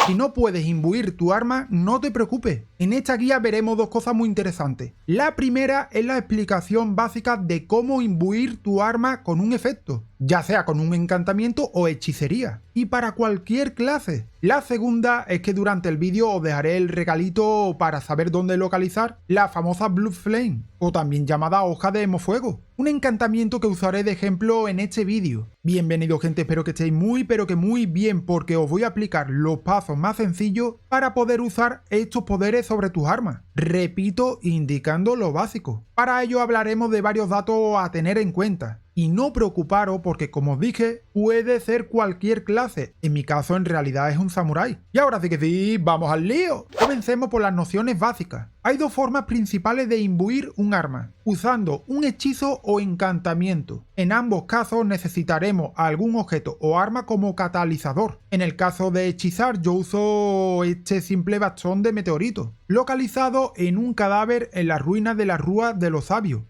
Si no puedes imbuir tu arma, no te preocupes. En esta guía veremos dos cosas muy interesantes. La primera es la explicación básica de cómo imbuir tu arma con un efecto, ya sea con un encantamiento o hechicería, y para cualquier clase. La segunda es que durante el vídeo os dejaré el regalito para saber dónde localizar la famosa Blood Flame, o también llamada hoja de hemofuego, un encantamiento que usaré de ejemplo en este vídeo. Bienvenido gente, espero que estéis muy bien porque os voy a explicar los pasos más sencillos para poder usar estos poderes sobre tus armas. Repito, indicando lo básico. Para ello hablaremos de varios datos a tener en cuenta. Y no preocuparos porque, como os dije, puede ser cualquier clase. En mi caso, en realidad es un samurái. Y ahora sí que sí, ¡vamos al lío! Comencemos por las nociones básicas. Hay dos formas principales de imbuir un arma, usando un hechizo o encantamiento. En ambos casos necesitaremos algún objeto o arma como catalizador. En el caso de hechizar, yo uso este simple bastón de meteorito, localizado en un cadáver en las ruinas de la Rúa de los Sabios.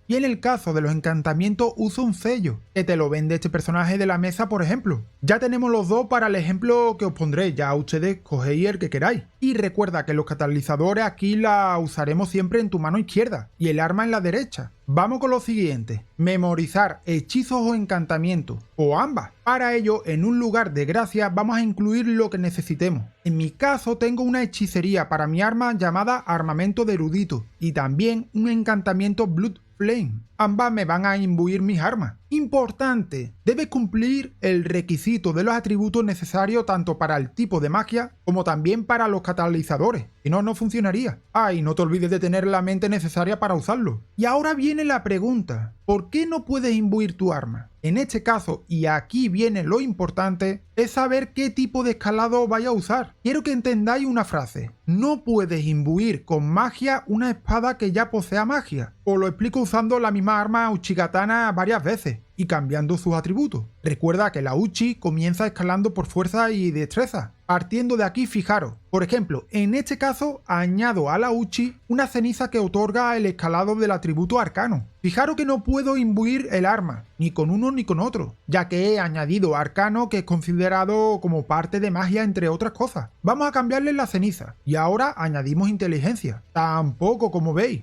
Y en el caso de los encantamientos uso un sello, que te lo vende este personaje de la mesa por ejemplo. Ya tenemos los dos para el ejemplo que os pondré, ya ustedes cogéis el que queráis. Y recuerda que los catalizadores aquí la usaremos siempre en tu mano izquierda y el arma en la derecha. Vamos con lo siguiente, memorizar hechizos o encantamientos, o ambas. Para ello, en un lugar de gracia vamos a incluir lo que necesitemos. En mi caso tengo una hechicería para mi arma llamada Armamento de Erudito, y también un encantamiento Blood Flame. Ambas me van a imbuir mis armas. Importante, debes cumplir el requisito de los atributos necesarios tanto para el tipo de magia como también para los catalizadores, si no, no funcionaría. Y no te olvides de tener la mente necesaria para usarlo. Y ahora viene la pregunta, ¿por qué no puedes imbuir tu arma? En este caso, y aquí viene lo importante, es saber qué tipo de escalado vais a usar. Quiero que entendáis una frase. No puedes imbuir con magia una espada que ya posea magia. Os lo explico usando la misma arma Uchigatana varias veces y cambiando sus atributos. Recuerda que la Uchi comienza escalando por fuerza y destreza. Partiendo de aquí, fijaros, por ejemplo, en este caso añado a la Uchi una ceniza que otorga el escalado del atributo arcano. Fijaros que no puedo imbuir el arma, ni con uno ni con otro, ya que he añadido arcano que es considerado como parte de magia entre otras cosas. Vamos a cambiarle la ceniza, y ahora añadimos inteligencia. Tampoco, como veis.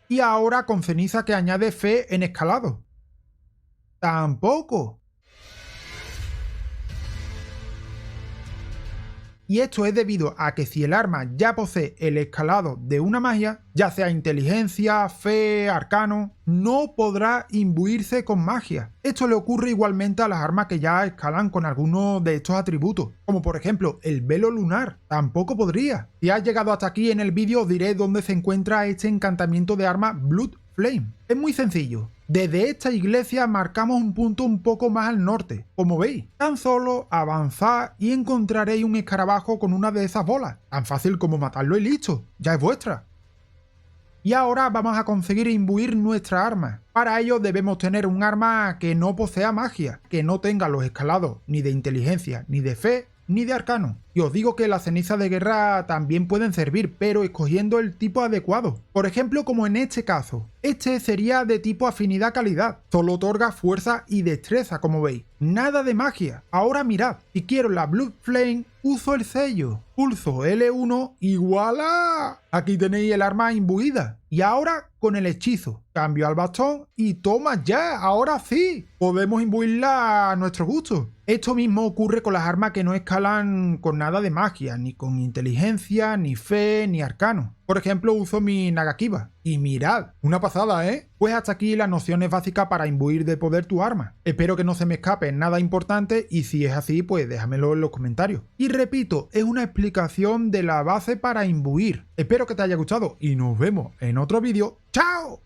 Y ahora con ceniza que añade fe en escalado. Tampoco. Y esto es debido a que si el arma ya posee el escalado de una magia, ya sea inteligencia, fe, arcano, no podrá imbuirse con magia. Esto le ocurre igualmente a las armas que ya escalan con alguno de estos atributos, como por ejemplo el velo lunar, tampoco podría. Si has llegado hasta aquí en el vídeo os diré dónde se encuentra este encantamiento de arma Blood Flame. Es muy sencillo. Desde esta iglesia marcamos un punto un poco más al norte, como veis. Tan solo avanzad y encontraréis un escarabajo con una de esas bolas. Tan fácil como matarlo y listo, ya es vuestra. Y ahora vamos a conseguir imbuir nuestra arma. Para ello debemos tener un arma que no posea magia, que no tenga los escalados ni de inteligencia, ni de fe, ni de arcano. Y os digo que las cenizas de guerra también pueden servir, pero escogiendo el tipo adecuado. Por ejemplo, como en este caso. Este sería de tipo afinidad-calidad. Solo otorga fuerza y destreza, como veis. Nada de magia. Ahora mirad, si quiero la Blood Flame, uso el sello. Pulso L1 y ¡voilá! Aquí tenéis el arma imbuida. Y ahora con el hechizo. Cambio al bastón y toma ya, ahora sí. Podemos imbuirla a nuestro gusto. Esto mismo ocurre con las armas que no escalan con nada de magia, ni con inteligencia, ni fe, ni arcano. Por ejemplo, uso mi Nagakiba. Y mirad, una pasada, ¿eh? Pues hasta aquí las nociones básicas para imbuir de poder tu arma. Espero que no se me escape nada importante y si es así, pues déjamelo en los comentarios. Y repito, es una explicación de la base para imbuir. Espero que te haya gustado y nos vemos en otro vídeo. ¡Chao!